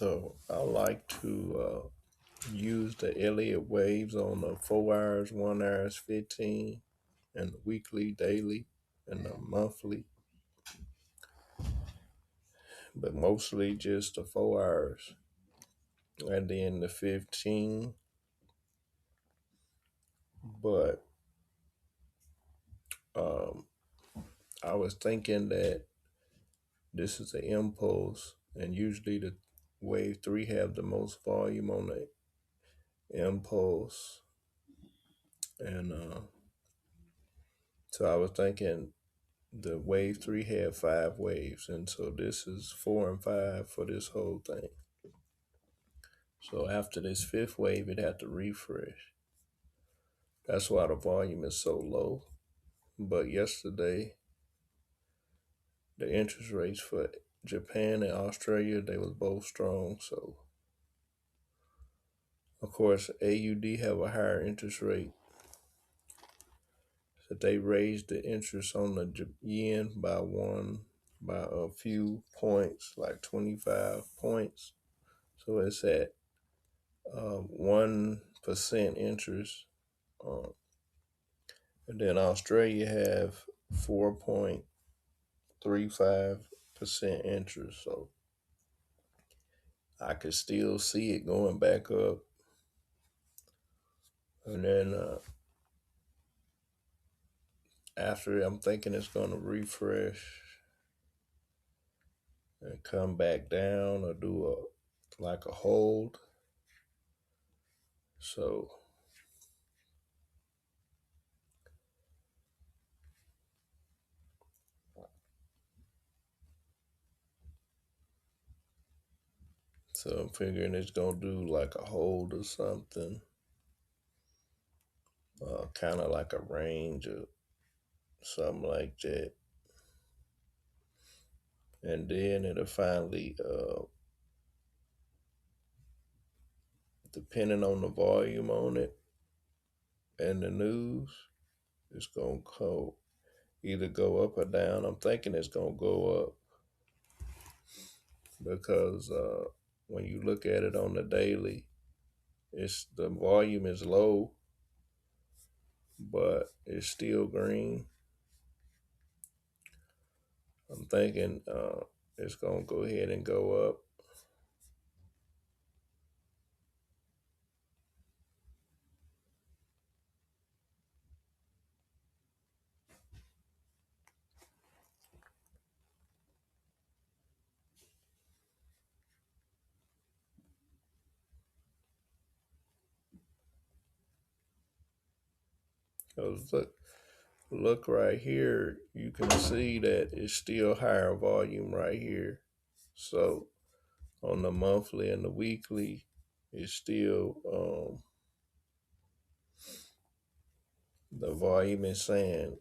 So I like to use the Elliott waves on the 4 hours, 1 hours, 15, and the weekly, daily, and the monthly, but mostly just the 4 hours. And then the 15. But um, I was thinking that this is an impulse, and usually the wave 3 have the most volume on the impulse. And so I was thinking the wave 3 had 5 waves, and so this is 4 and 5 for this whole thing. So after this fifth wave, it had to refresh. That's why the volume is so low. But yesterday, the interest rates for Japan and Australia, they was both strong. So of course, AUD have a higher interest rate. So they raised the interest on the yen by a few points, like 25 points. So it's at 1% interest. Um, and then Australia have 4.35% interest. So I could still see it going back up. And then after I'm thinking it's going to refresh and come back down or do a hold. So I'm figuring it's gonna do like a hold or something, kind of like a range or something like that, and then it'll finally, depending on the volume on it and the news, it's gonna either go up or down. I'm thinking it's gonna go up because when you look at it on the daily, the volume is low, but it's still green. I'm thinking it's gonna go ahead and go up. Cause look right here, you can see that it's still higher volume right here. So on the monthly and the weekly, it's still the volume is saying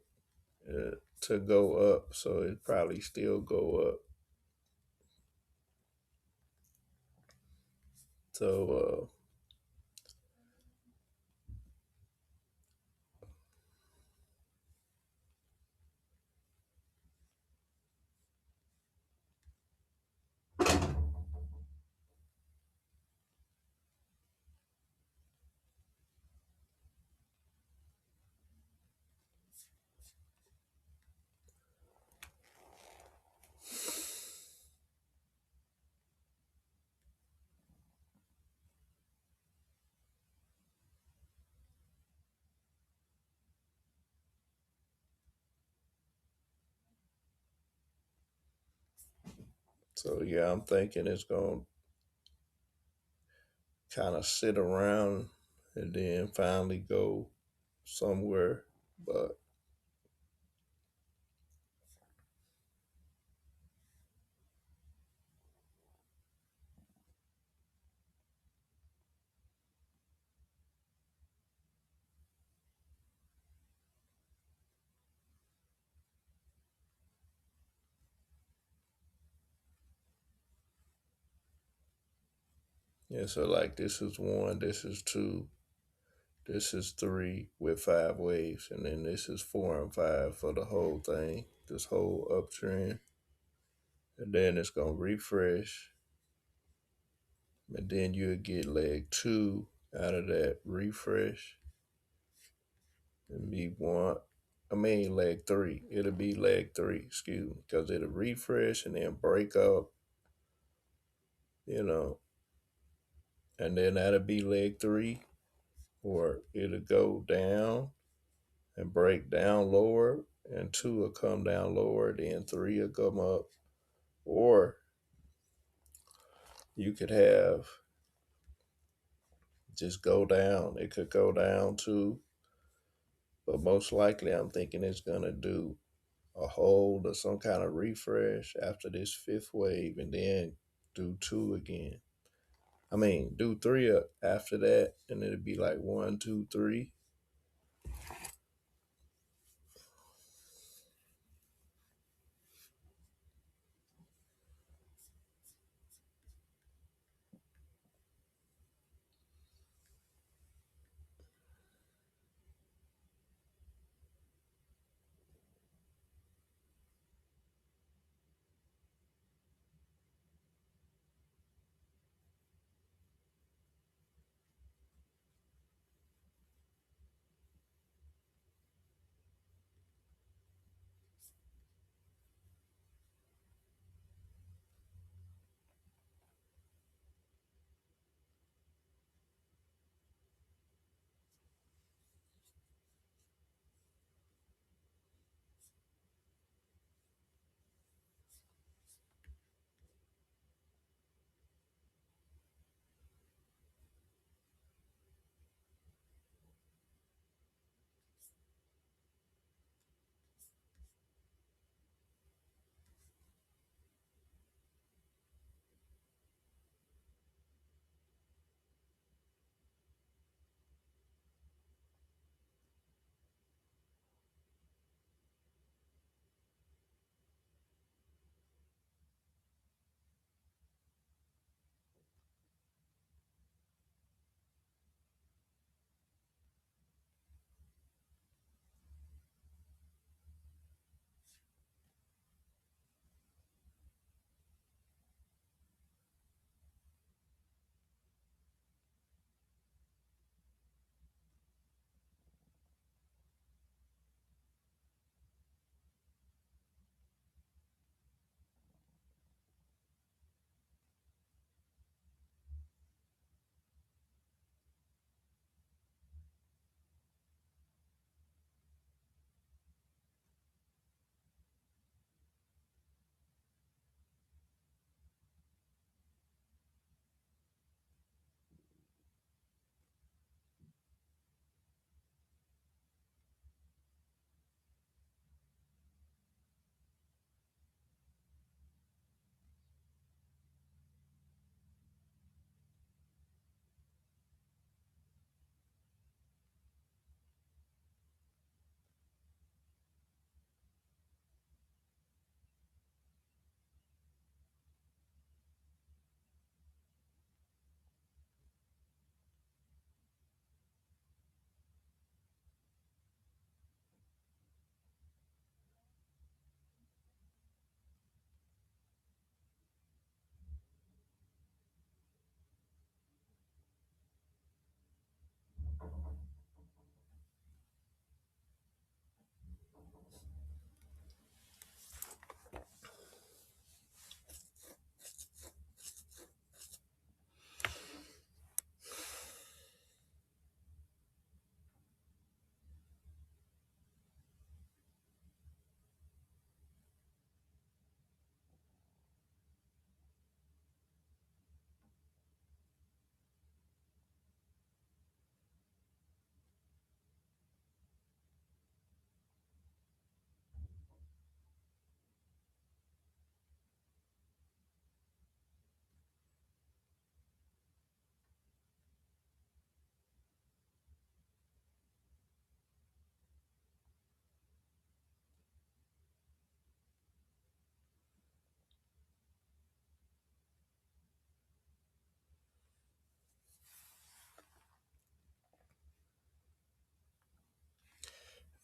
to go up, so it probably still go up. So yeah, I'm thinking it's gonna kind of sit around and then finally go somewhere, but yeah. So like this is 1, this is 2, this is 3 with 5 waves, and then this is 4 and 5 for the whole thing, this whole uptrend. And then it's gonna refresh and then you'll get leg two out of that refresh and be one. I mean leg three. It'll be leg three, excuse me, because it'll refresh and then break up, you know, and then that'll be leg three, or it'll go down and break down lower, and two will come down lower, then three will come up, or you could have just go down. It could go down too, but most likely I'm thinking it's gonna do a hold or some kind of refresh after this fifth wave and then do two again. I mean, do three after that, and it'd be like one, two, three.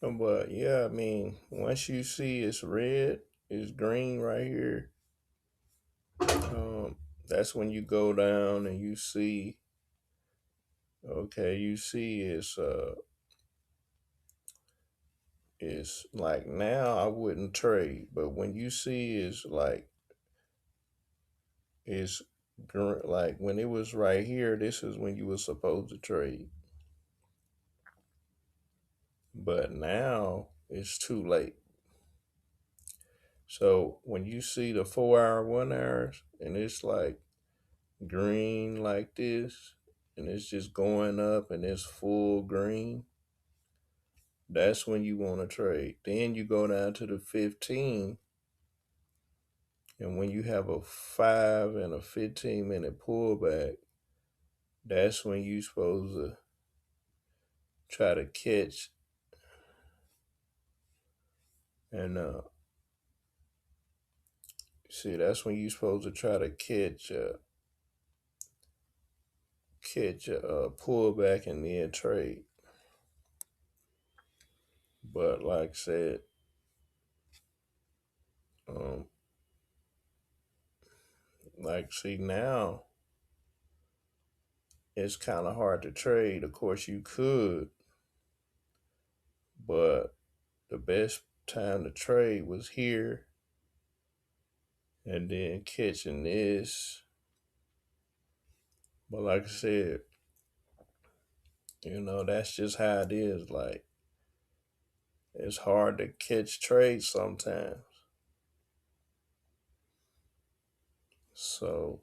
But yeah, I mean, once you see it's red, it's green right here. Um, That's when you go down and you see, okay, you see it's like now I wouldn't trade, but when you see it's like when it was right here, this is when you were supposed to trade. But now it's too late. So when you see the 4 hour, 1 hours, and it's like green like this, and it's just going up and it's full green, that's when you want to trade. Then you go down to the 15, and when you have a 5 and a 15-minute pullback, that's when you supposed to try to catch and see, that's when you supposed to try to catch a pullback and then trade. But like I said, um, like see now it's kind of hard to trade. Of course you could, but the best time to trade was here, and then catching this. But like I said, that's just how it is. Like, it's hard to catch trades sometimes. So